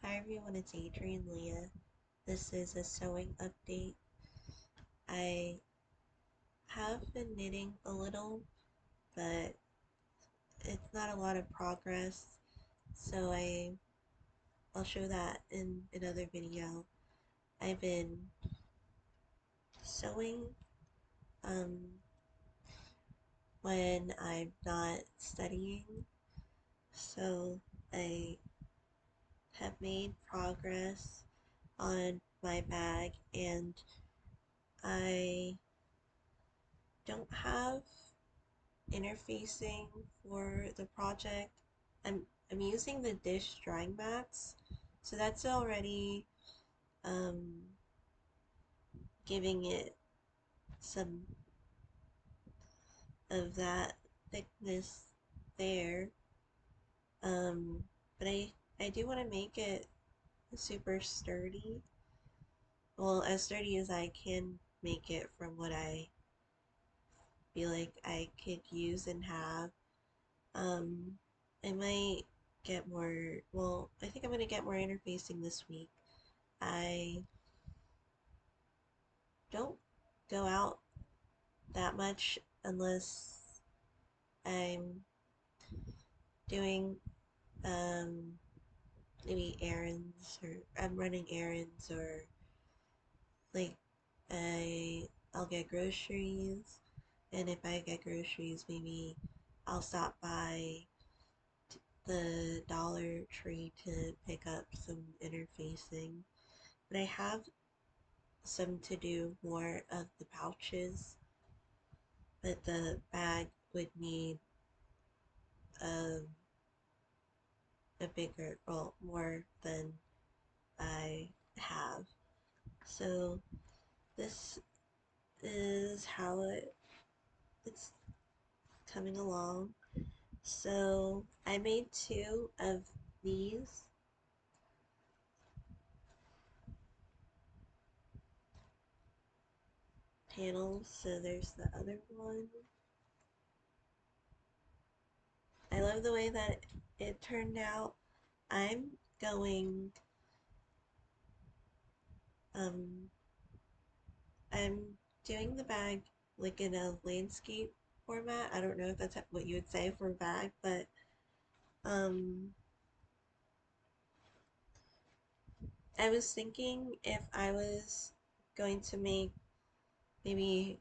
Hi everyone, it's Adrian Leah. This is a sewing update. I have been knitting a little, but it's not a lot of progress, so I'll show that in another video. I've been sewing um, when I'm not studying, so I have made progress on my bag, and I don't have interfacing for the project. I'm using the dish drying mats, so that's already um, giving it some of that thickness there. Um, but I do want to make it super sturdy. Well, as sturdy as I can make it from what I feel like I could use and have. Um, I might get more, well, I think I'm going to get more interfacing this week. I don't go out that much unless I'm doing um, maybe errands, or I'm running errands, or like I'll get groceries, and if I get groceries, maybe I'll stop by the Dollar Tree to pick up some interfacing. But I have some to do more of the pouches, but the bag would need um, a bigger, well, more than I have. So this is how it's coming along. So I made two of these panels. So there's the other one. I love the way that it turned out. I'm going, um, I'm doing the bag like in a landscape format. I don't know if that's what you would say for a bag, but um, I was thinking if I was going to make maybe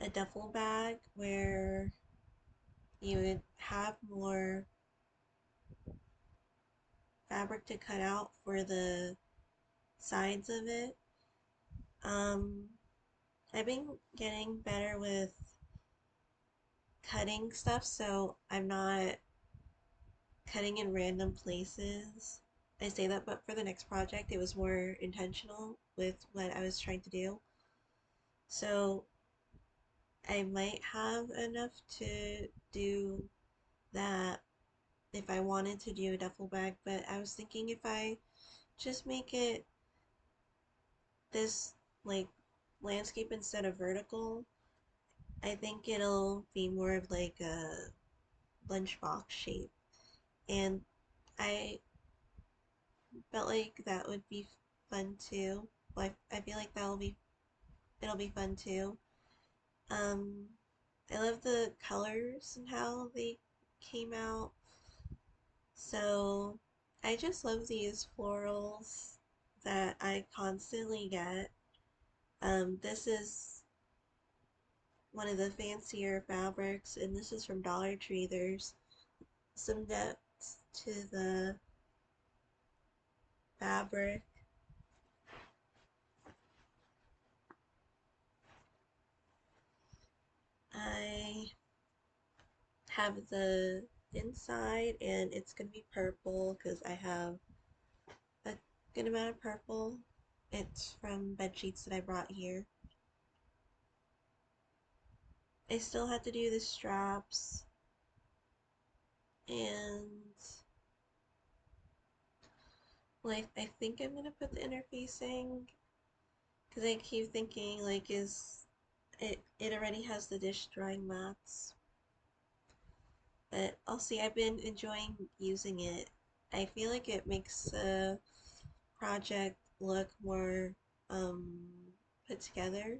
a duffel bag where you would have more fabric to cut out for the sides of it. Um, I've been getting better with cutting stuff, so I'm not cutting in random places. I say that, but for the next project, it was more intentional with what I was trying to do. So I might have enough to do that if I wanted to do a duffel bag, but I was thinking if I just make it this like landscape instead of vertical, I think it'll be more of like a lunchbox shape. And I felt like that would be fun too. Like I feel like it'll be fun too. Um, I love the colors and how they came out. So I just love these florals that I constantly get. This is one of the fancier fabrics, and this is from Dollar Tree. There's some depth to the fabric. I have the inside, and it's going to be purple because I have a good amount of purple. It's from bed sheets that I brought here. I still had to do the straps, and like I think I'm gonna put the interfacing because I keep thinking like it already has the dish drying mats. But I'll see. I've been enjoying using it. I feel like it makes the project look more um, put together.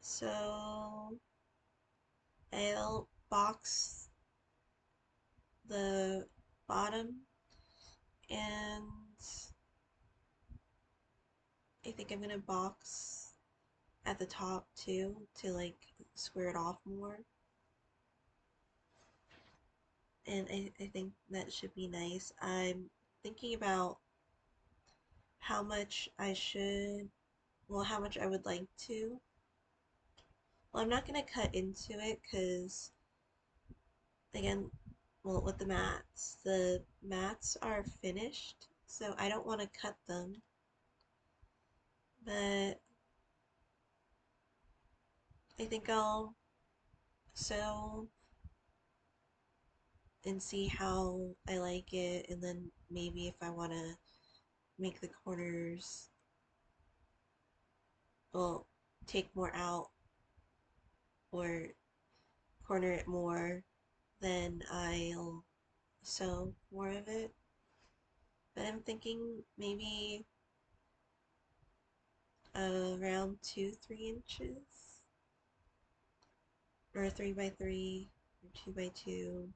So I'll box the bottom, and I think I'm gonna box at the top too to like square it off more. And I think that should be nice. I'm thinking about how much I should, well, how much I would like to. Well, I'm not gonna cut into it because, again, well, with the mats are finished, so I don't want to cut them. But I think I'll sew and see how I like it, and then maybe if I want to make the corners, well, take more out or corner it more, then I'll sew more of it. But I'm thinking maybe around 2, 3 inches, or 3 by 3, or 2 by 2.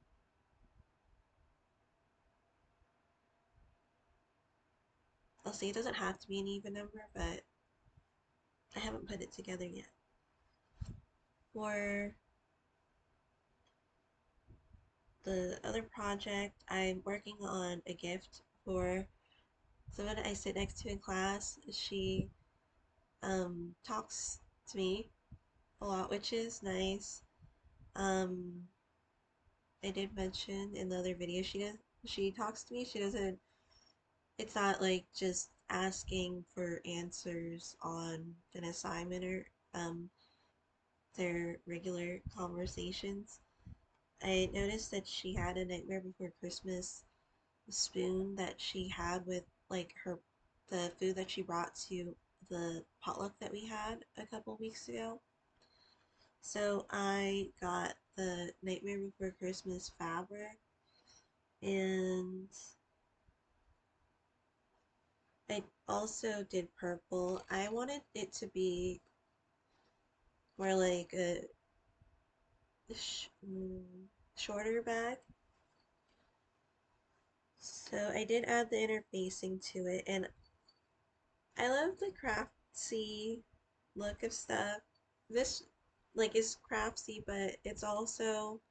I'll see. It doesn't have to be an even number, but I haven't put it together yet. For the other project, I'm working on a gift for someone I sit next to in class. She talks to me a lot, which is nice. Um, I did mention in the other video she talks to me. She doesn't. It's not like just asking for answers on an assignment or their regular conversations. I noticed that she had a Nightmare Before Christmas spoon that she had with like the food that she brought to the potluck that we had a couple weeks ago. So I got the Nightmare Before Christmas fabric, and I also did purple. I wanted it to be more like a shorter bag. So I did add the interfacing to it, and I love the craftsy look of stuff. This like is craftsy, but it's also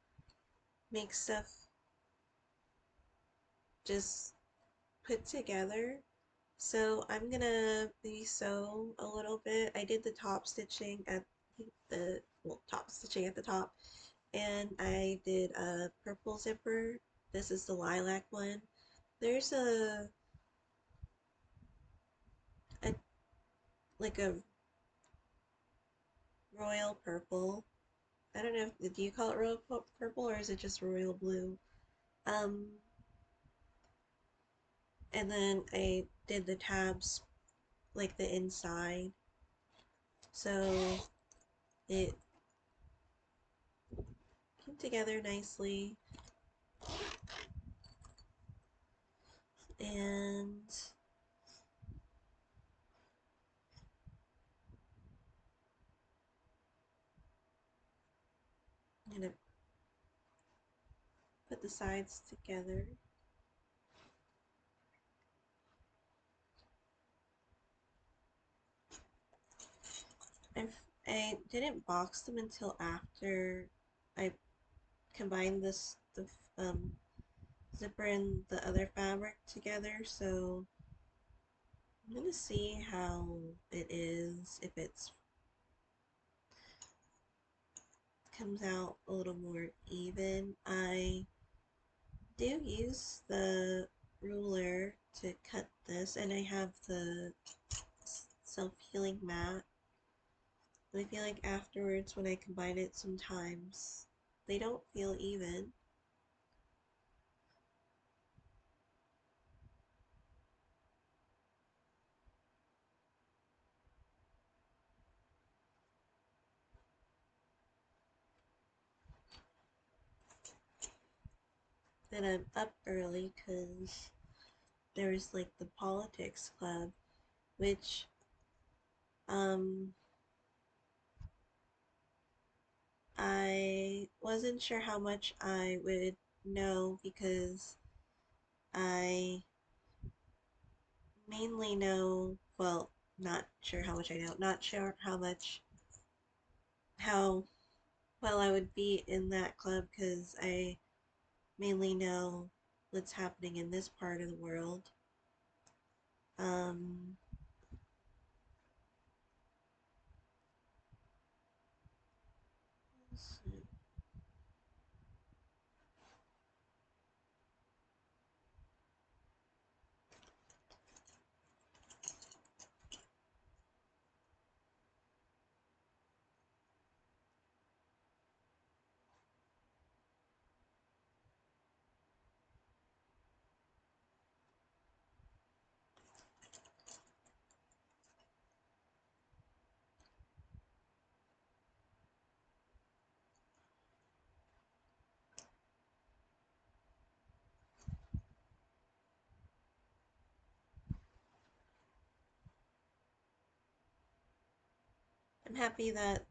makes stuff just put together. So I'm gonna maybe sew a little bit. I did the top stitching at the well, top stitching at the top, and I did a purple zipper. This is the lilac one. There's a like a royal purple. I don't know if do you call it royal purple or is it just royal blue? Um, and then I did the tabs like the inside, so it came together nicely. And I'm gonna put the sides together. I've, I didn't box them until after I combined the um, zipper and the other fabric together, so I'm gonna see how it is, if it's comes out a little more even. I do use the ruler to cut this, and I have the self-healing mat. But I feel like afterwards when I combine it sometimes they don't feel even. that I'm up early because there was like the politics club, which um I wasn't sure how much I would know because I mainly know, well, not sure how much I know, not sure how well I would be in that club because I mainly know what's happening in this part of the world. Um, I'm happy that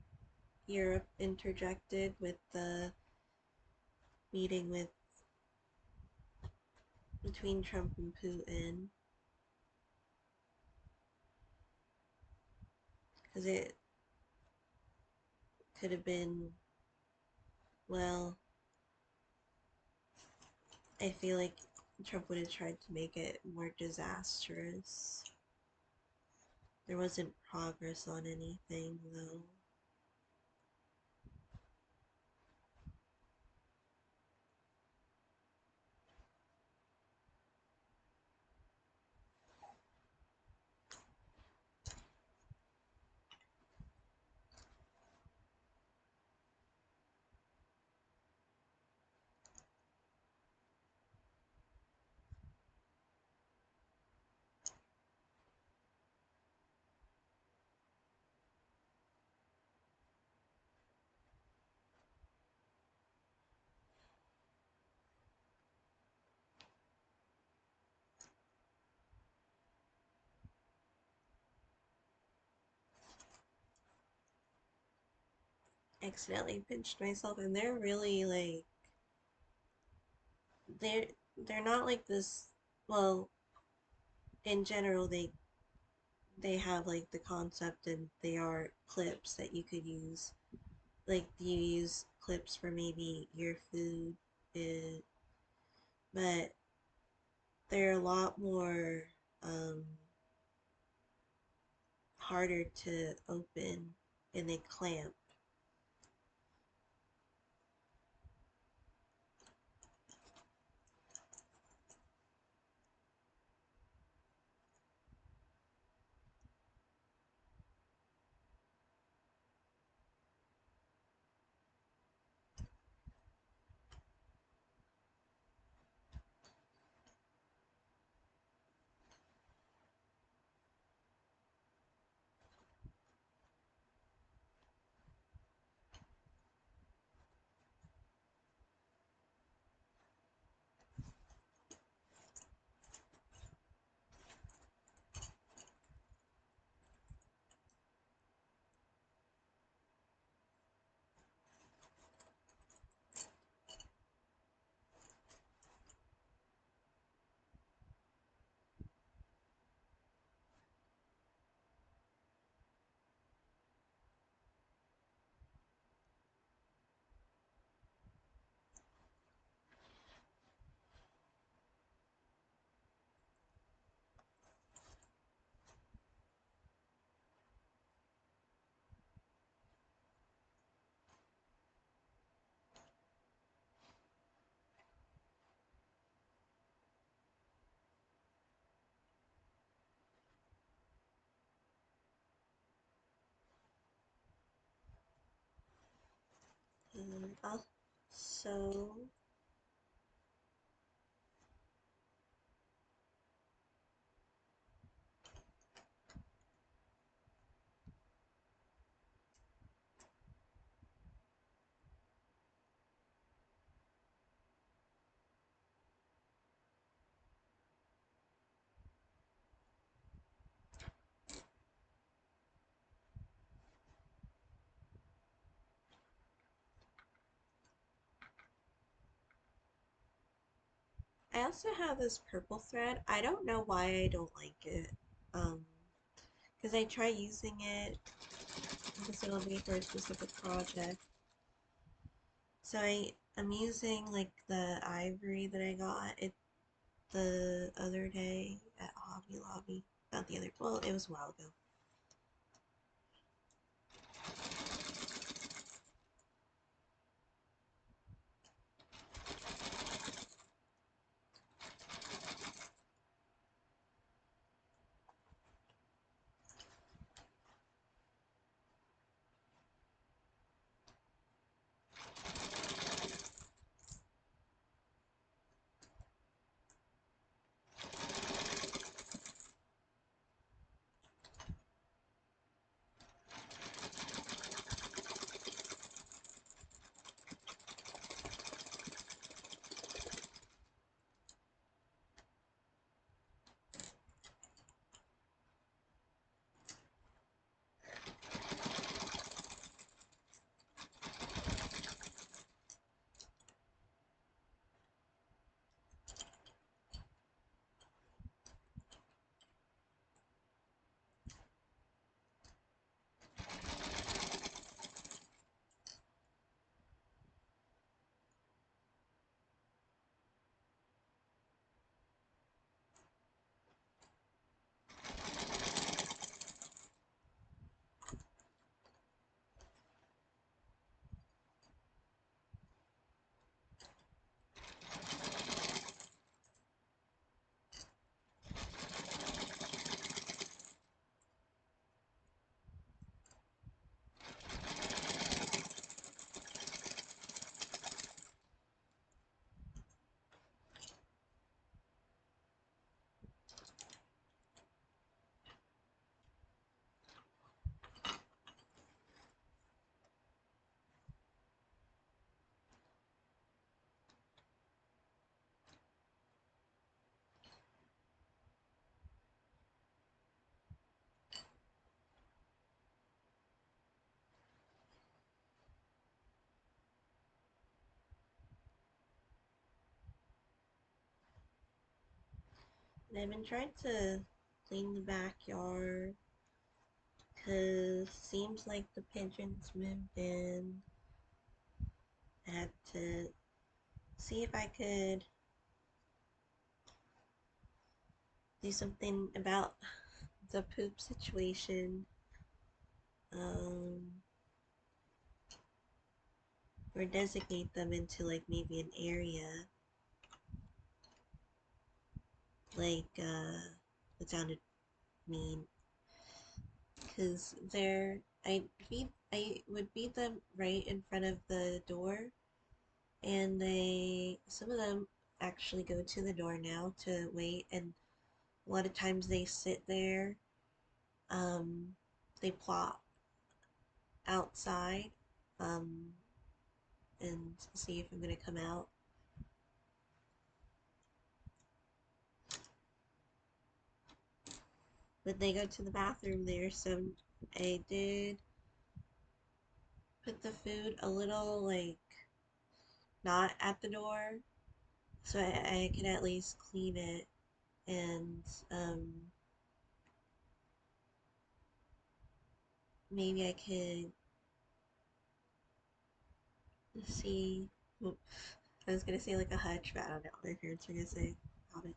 Europe interjected with the meeting with between Trump and Putin because it could have been, well, I feel like Trump would have tried to make it more disastrous. There wasn't progress on anything though. Accidentally pinched myself, and they're really like they're they're not like this. Well, in general, they have like the concept, and they are clips that you could use. Like you use clips for maybe your food, uh, but they're a lot more um, harder to open, and they clamp. Also, I also have this purple thread. I don't know why I don't like it. Um, because I try using it because it'll be for a specific project. So I'm using like the ivory that I got it the other day at Hobby Lobby. Not the other, well, it was a while ago. And I've been trying to clean the backyard because seems like the pigeons moved in. I had to see if I could do something about the poop situation. Um, or designate them into like maybe an area. Like, that sounded mean. Because I would feed them right in front of the door, and some of them actually go to the door now to wait, and a lot of times they sit there, um, they plop outside, um, and see if I'm gonna come out. But they go to the bathroom there, so I did put the food a little like not at the door, so I can at least clean it and maybe I could see. I was gonna say like a hutch, but I don't know what my parents are gonna say about it.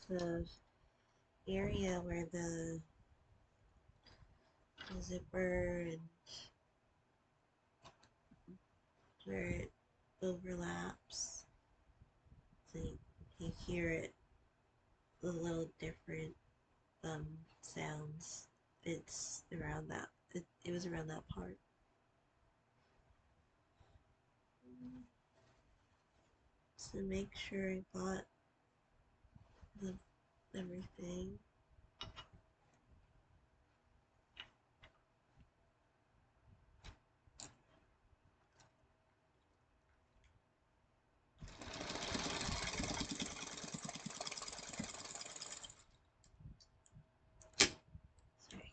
there's a area where the zipper and where it overlaps. So you hear it a little different sounds. It's around that. It was around that part. So make sure I got the everything. Sorry.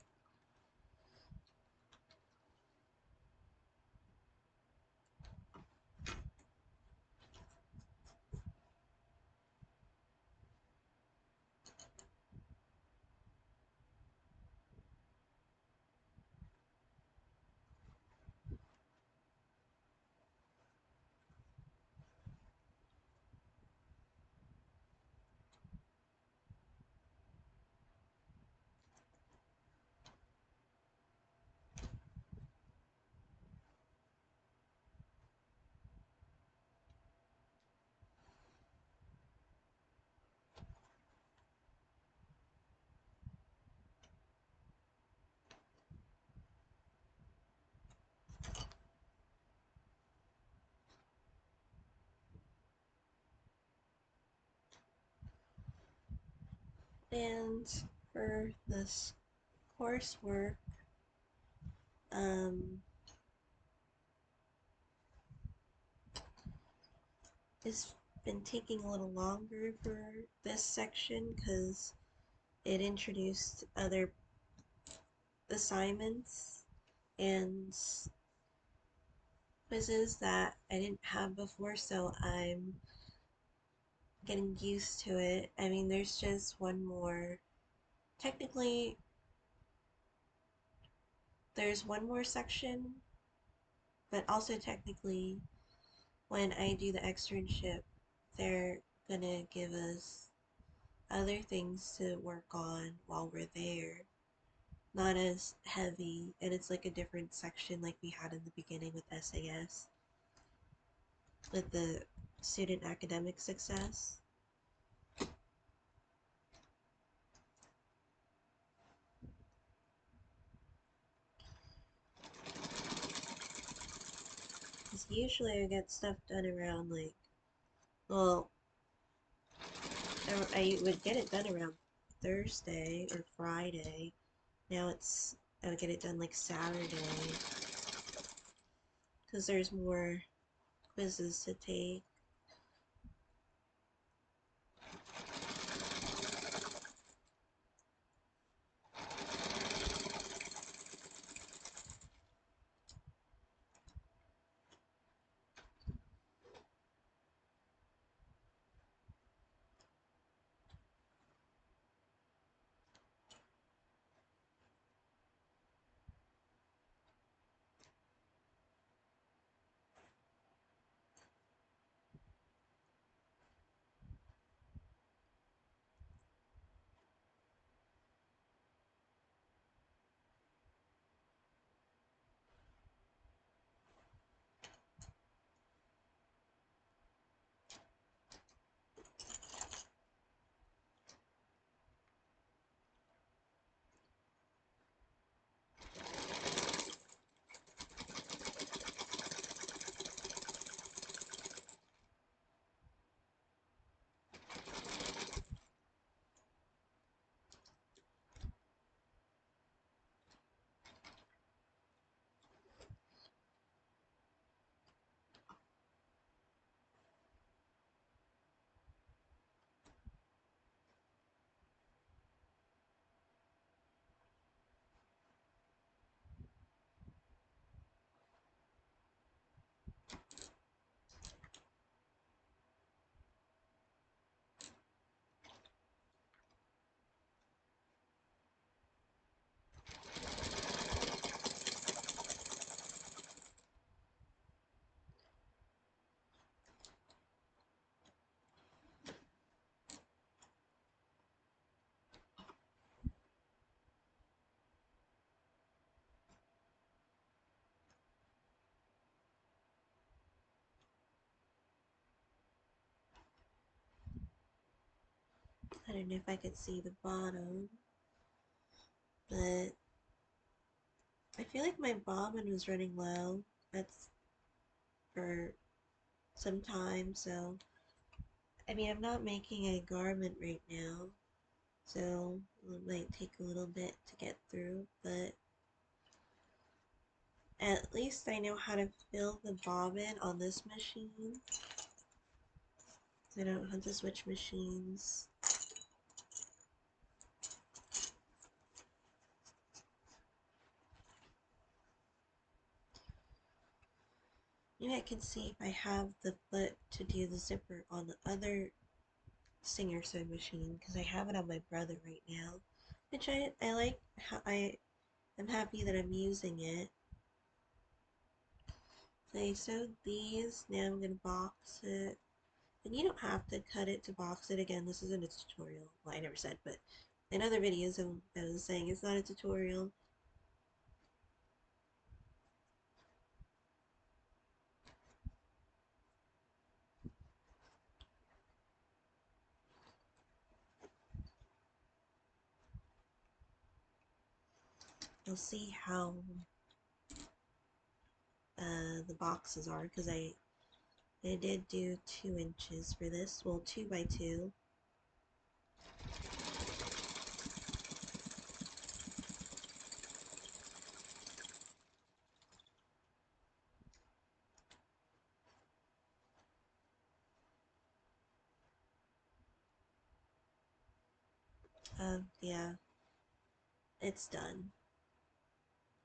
And for this coursework, um, it's been taking a little longer for this section because it introduced other assignments and quizzes that I didn't have before, so I'm getting used to it. I mean, there's just one more. Technically, there's one more section, but also technically, when I do the externship, they're gonna give us other things to work on while we're there. Not as heavy, and it's like a different section like we had in the beginning with SAS, with the student academic success. Because usually I get stuff done around like, well, I would get it done around Thursday or Friday. Now I would get it done like Saturday because there's more quizzes to take. I don't know if I could see the bottom, but I feel like my bobbin was running low. That's for some time, so I mean, I'm not making a garment right now, so it might take a little bit to get through, but at least I know how to fill the bobbin on this machine. So I don't have to switch machines. Maybe I can see if I have the foot to do the zipper on the other Singer sewing machine, because I have it on my brother right now, which I like. How I'm happy that I'm using it. So I sewed these. Now I'm gonna box it, and you don't have to cut it to box it. Again, this isn't a tutorial. Well, I never said, but in other videos I was saying it's not a tutorial. You'll see how the boxes are, because I did do 2 inches for this. Well, 2 by 2. Yeah, it's done.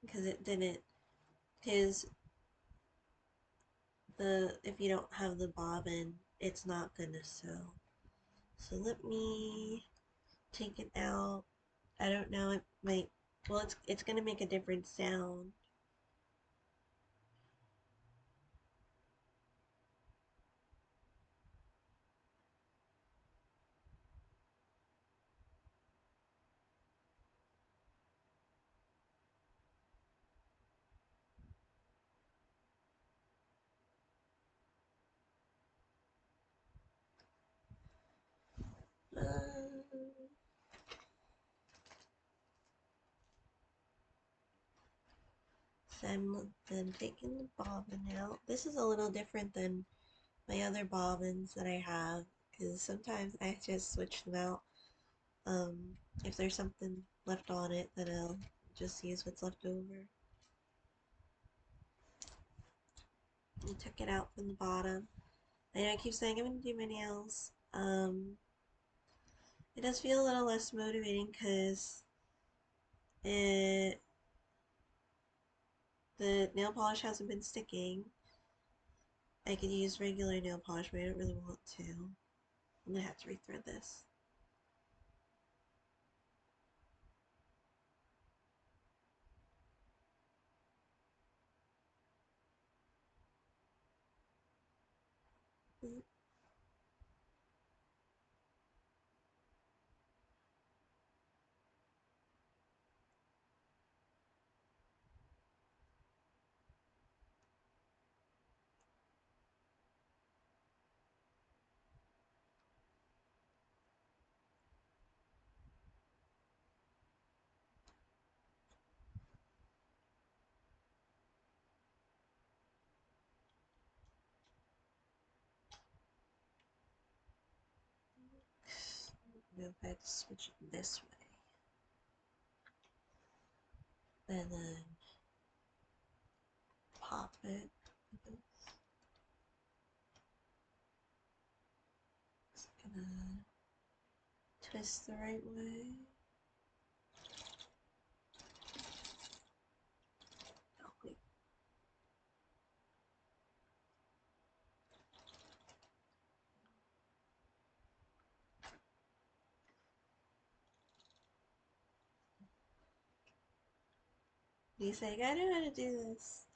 Because it didn't, because if you don't have the bobbin, it's not gonna sew. So let me take it out. I don't know, it might, well, it's gonna make a different sound. So I'm then taking the bobbin out. This is a little different than my other bobbins that I have, because sometimes I just switch them out. If there's something left on it, then I'll just use what's left over. I took it out from the bottom. I know I keep saying I'm going to do my nails. It does feel a little less motivating because the nail polish hasn't been sticking. I could use regular nail polish, but I don't really want to. I'm going to have to rethread this. Go back to switch it this way. And then pop it. Just gonna twist the right way. Oh, wait. He's like, I know how to do this.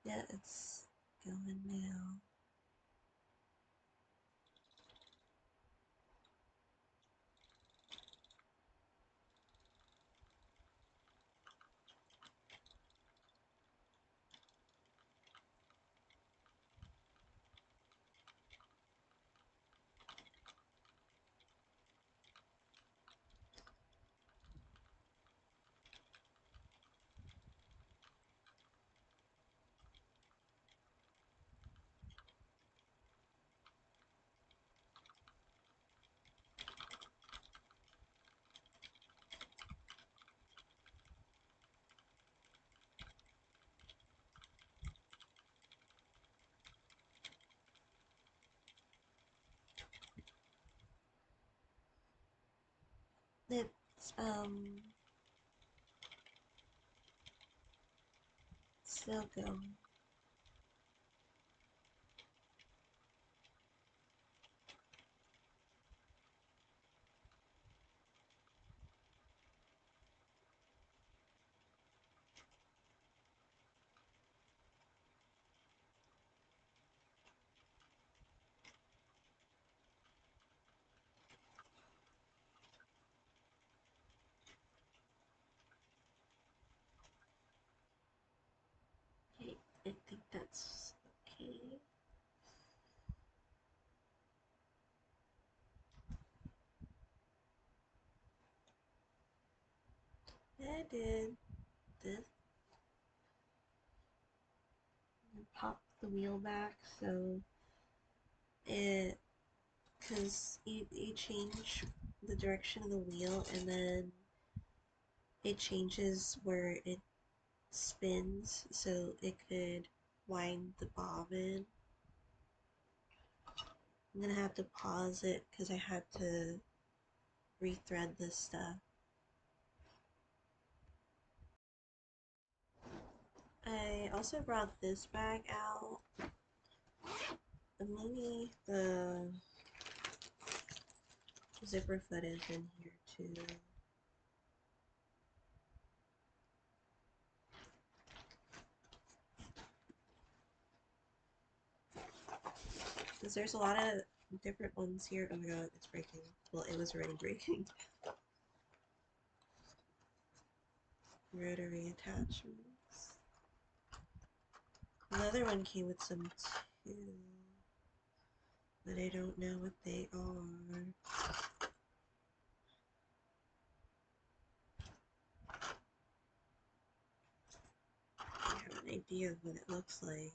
Yeah, it's going now. Um, Still going. Okay, I think that's okay. I did this and pop the wheel back so it, because you change the direction of the wheel and then it changes where it spins so it could wind the bobbin. I'm gonna have to pause it because I had to rethread this stuff. I also brought this bag out. Maybe the zipper foot is in here too. Because there's a lot of different ones here. Oh my god, it's breaking. Well, it was already breaking. Rotary attachments. Another one came with some too, but I don't know what they are. I have an idea of what it looks like.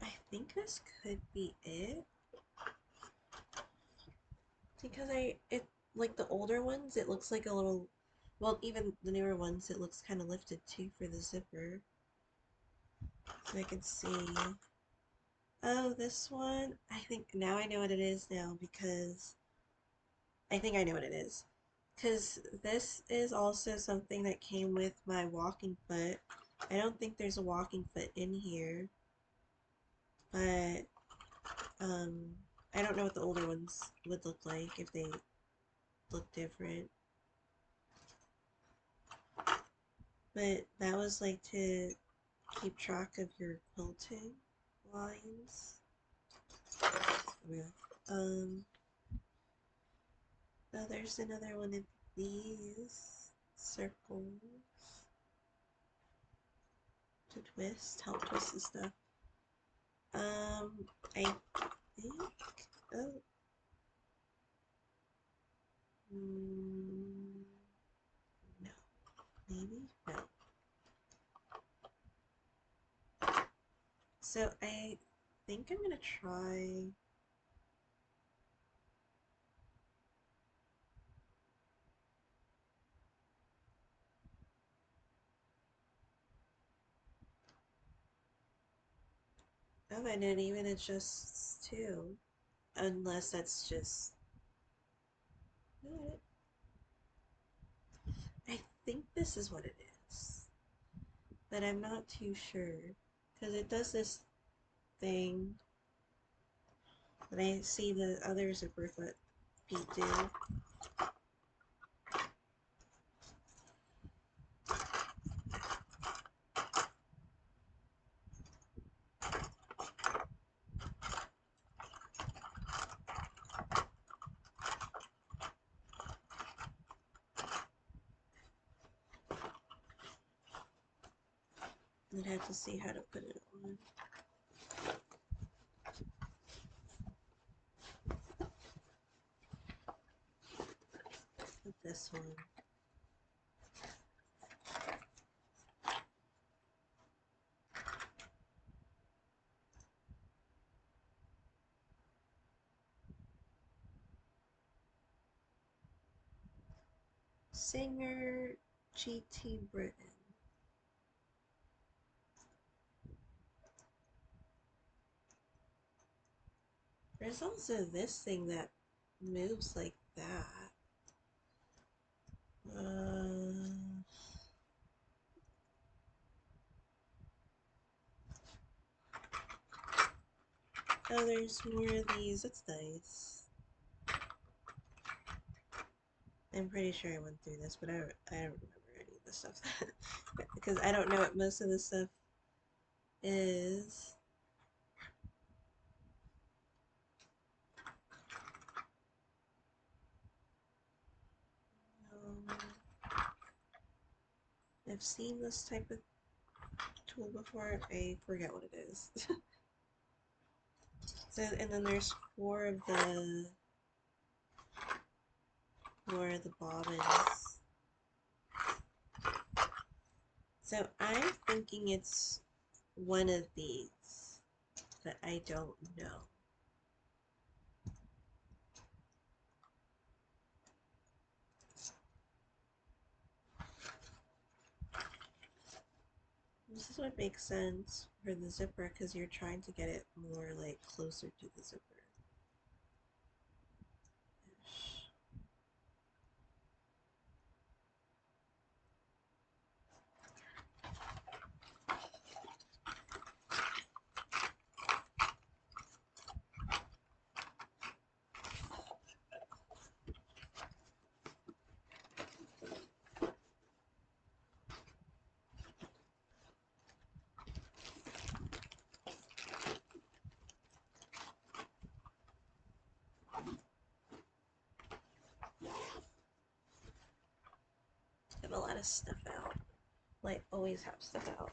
I think this could be it. Because like the older ones, it looks like a little, well, even the newer ones, it looks kind of lifted too for the zipper. So I can see. Oh, this one, I think now I know what it is now because I think I know what it is. Because this is also something that came with my walking foot. I don't think there's a walking foot in here, but um, I don't know what the older ones would look like if they look different. But that was like to keep track of your quilting lines. Yeah. Oh, there's another one of these circles to twist, help twist the stuff. I think, oh, no, maybe, no. So I think I'm gonna try. Oh, and it even adjusts too, unless that's just. I think this is what it is, but I'm not too sure because it does this thing that I see the other zipper foot feet do. I'd have to see how to put it on. Put this one. Singer GT Britain. There's also this thing that moves like that. Oh, there's more of these. That's nice. I'm pretty sure I went through this, but I don't remember any of this stuff. Because I don't know what most of this stuff is. Um, I've seen this type of tool before. I forget what it is. So, and then there's four of the bobbins. So I'm thinking it's one of these, but I don't know. This is what makes sense for the zipper because you're trying to get it more like closer to the zipper. I have a lot of stuff out. Like always have stuff out.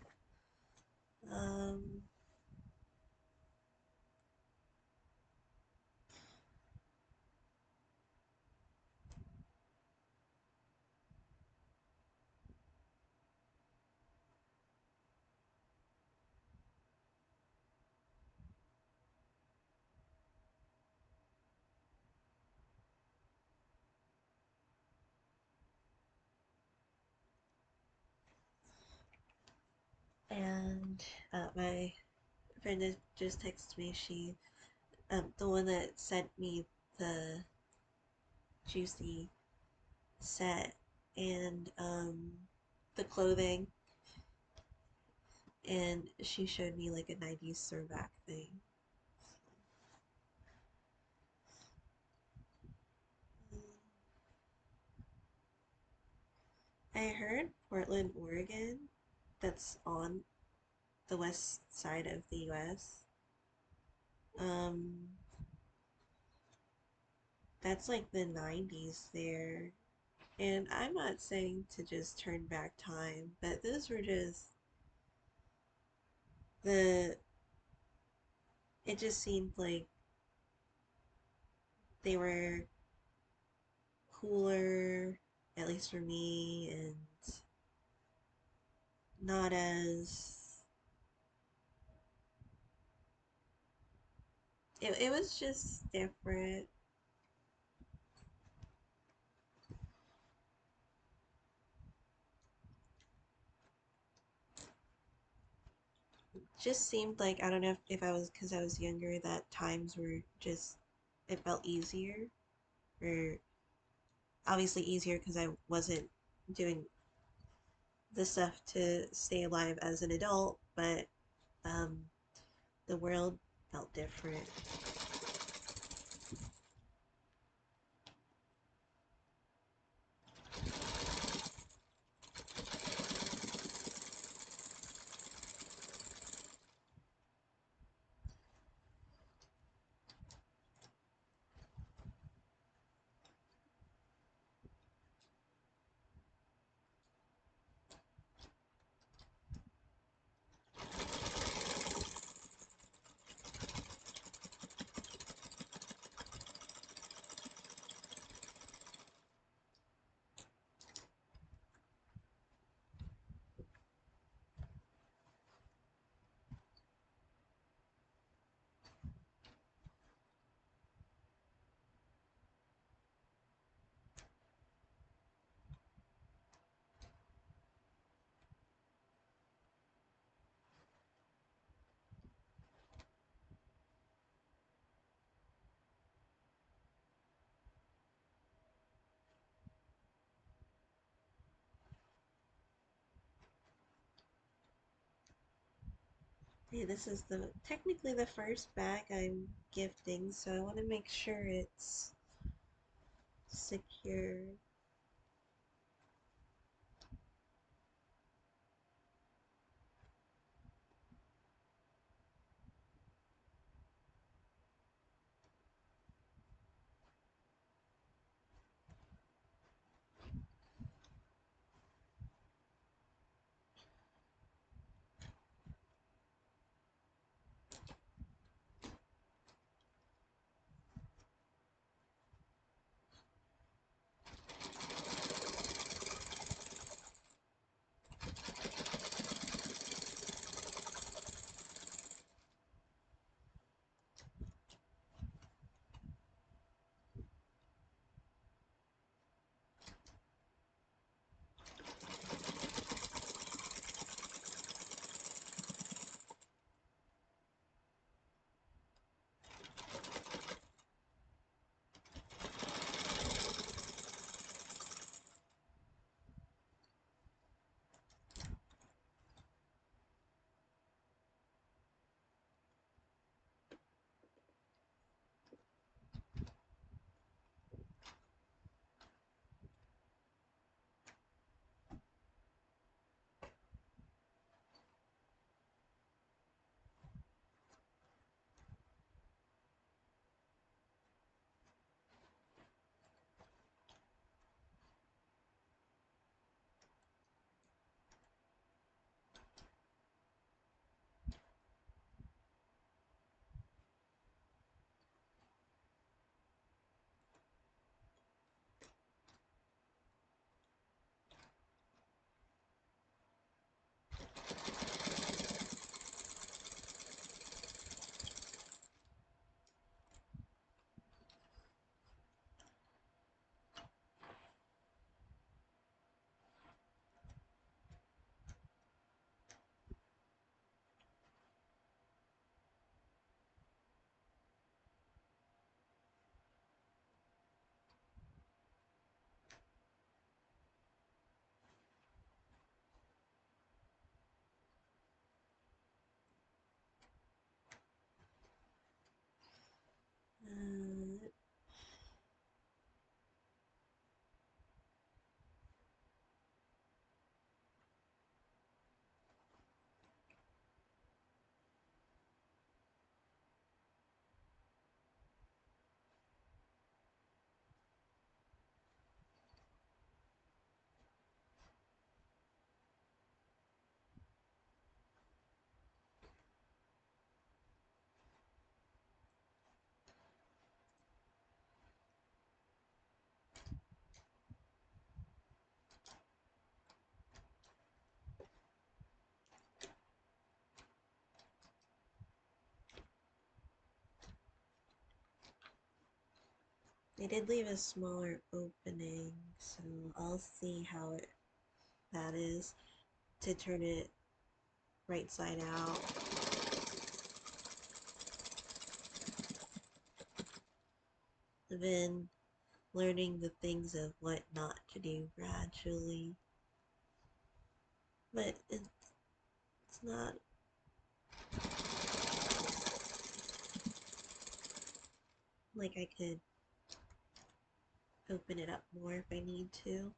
And my friend just texted me. She, the one that sent me the juicy set and the clothing, and she showed me like a 90s throwback thing. I heard Portland, Oregon, that's on the west side of the US. Um, that's like the 90s there. And I'm not saying to just turn back time, but those were just the it just seemed like they were cooler, at least for me, and not as it was just different. Just seemed like I don't know if I was because I was younger that times were just it felt easier or obviously easier because I wasn't doing the stuff to stay alive as an adult, but um, the world felt different. Hey, this is the technically the first bag I'm gifting, so I want to make sure it's secure. Uh, they did leave a smaller opening, so I'll see how that is to turn it right side out. I've been learning the things of what not to do gradually, but it's not like I could open it up more if I need to.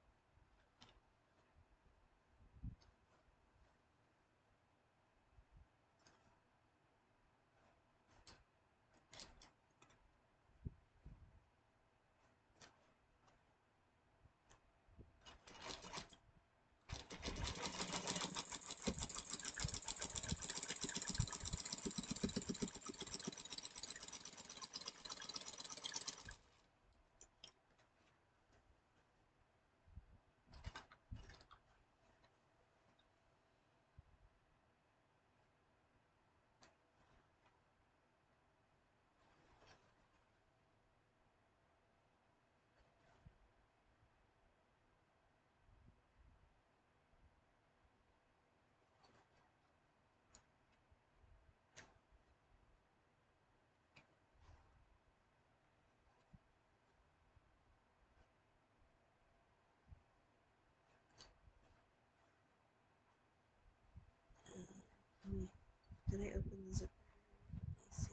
Did I open the zipper? Let me see.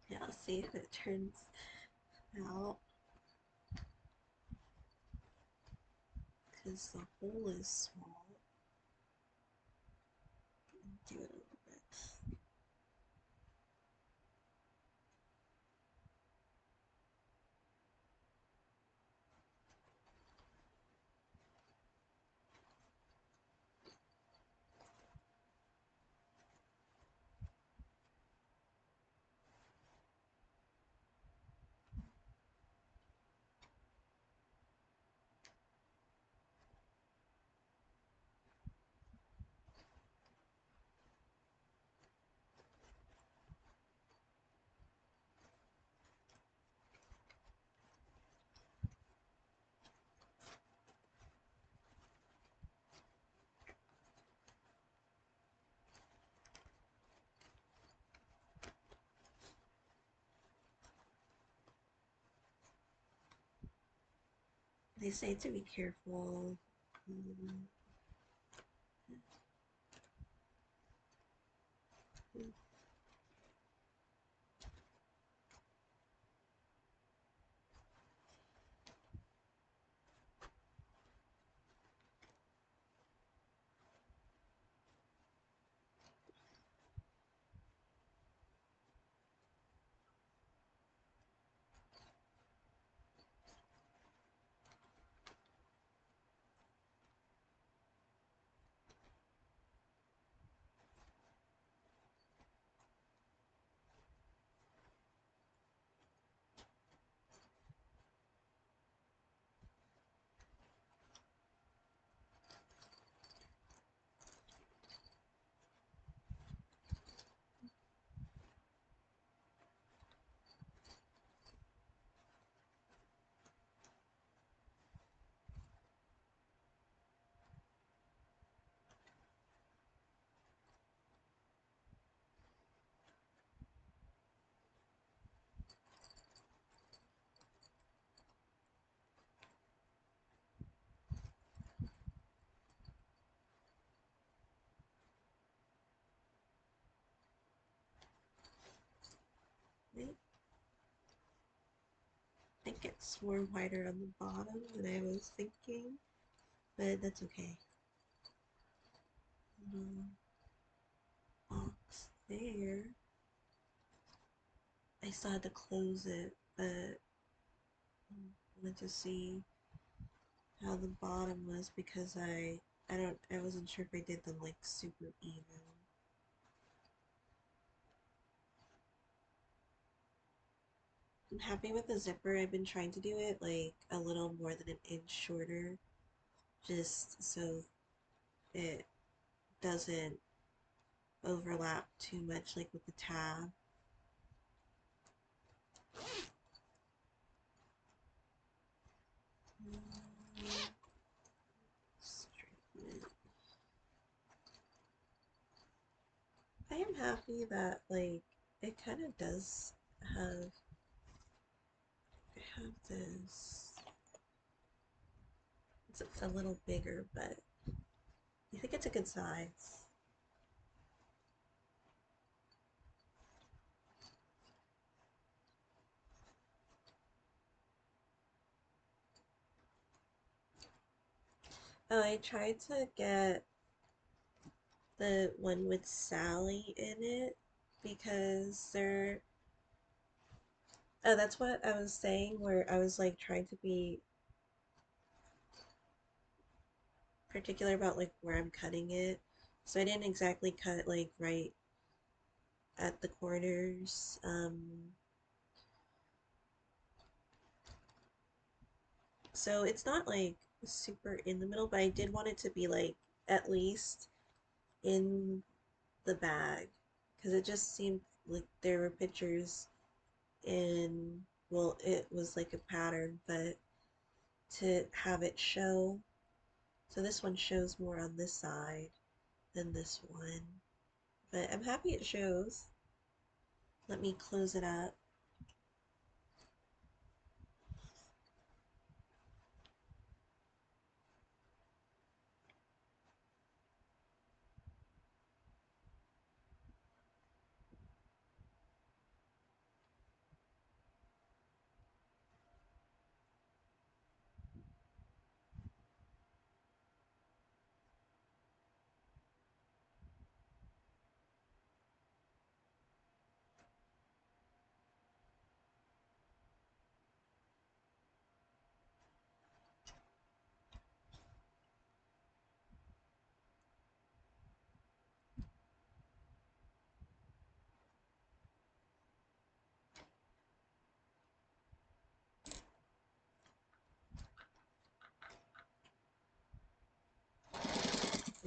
Yeah, I'll see if it turns out. Because the hole is small. Do it a little bit. They say to be careful. Wait, I think it's more wider on the bottom than I was thinking, but that's okay. Box there. I still had to close it, but I wanted to see how the bottom was because I wasn't sure if I did them like super even. I'm happy with the zipper. I've been trying to do it like a little more than an inch shorter, just so it doesn't overlap too much like with the tab. Straighten it. I am happy that like it kind of does have this. It's a little bigger, but I think it's a good size. Oh, I tried to get the one with Sally in it because they're. Oh, that's what I was saying, where I was like trying to be particular about like where I'm cutting it. So I didn't exactly cut like right at the corners. So it's not like super in the middle, but I did want it to be like at least in the bag because it just seemed like there were pictures in, well, it was like a pattern, but to have it show, so this one shows more on this side than this one, but I'm happy it shows. Let me close it up.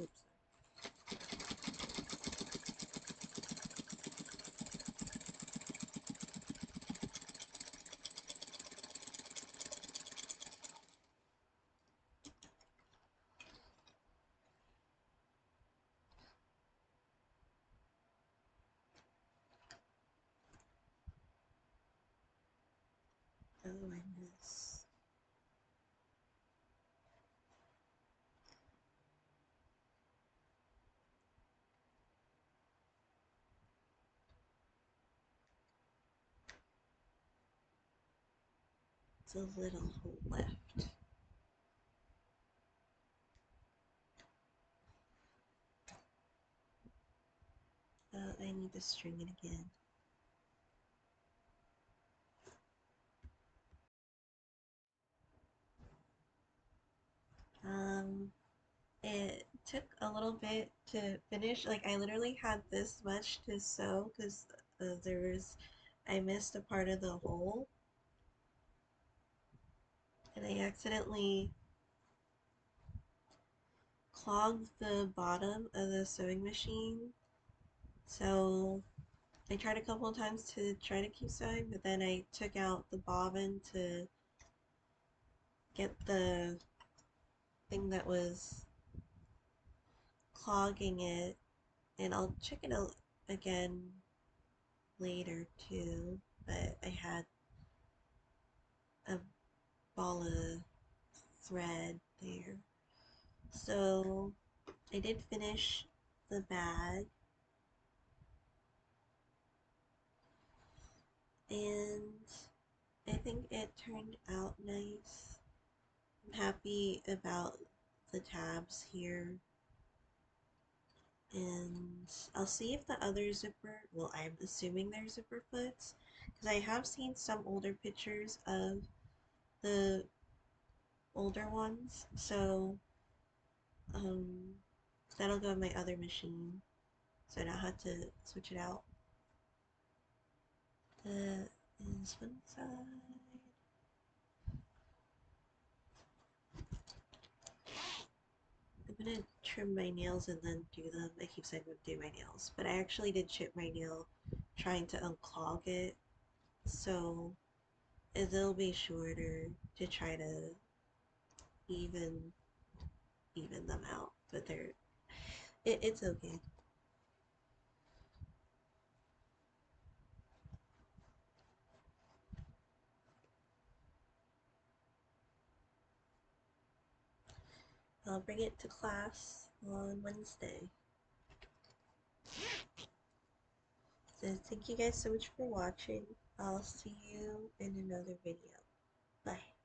Oops. Oh, I missed. It's a little hole left. I need to string it again. Um, it took a little bit to finish. Like I literally had this much to sew because I missed a part of the hole and I accidentally clogged the bottom of the sewing machine. So I tried a couple of times to try to keep sewing, but then I took out the bobbin to get the thing that was clogging it, and I'll check it out again later too, but I had a ball of thread there. So I did finish the bag, and I think it turned out nice. I'm happy about the tabs here, and I'll see if the other zipper, well, I'm assuming they're zipper foots, because I have seen some older pictures of the older ones, so um, that'll go in my other machine, so I don't have to switch it out. is one side. I'm gonna trim my nails and then do them. I keep saying I'm gonna do my nails, but I actually did chip my nail trying to unclog it, so it'll be shorter to try to even even them out. But it's okay. I'll bring it to class on Wednesday. So thank you guys so much for watching. I'll see you in another video. Bye.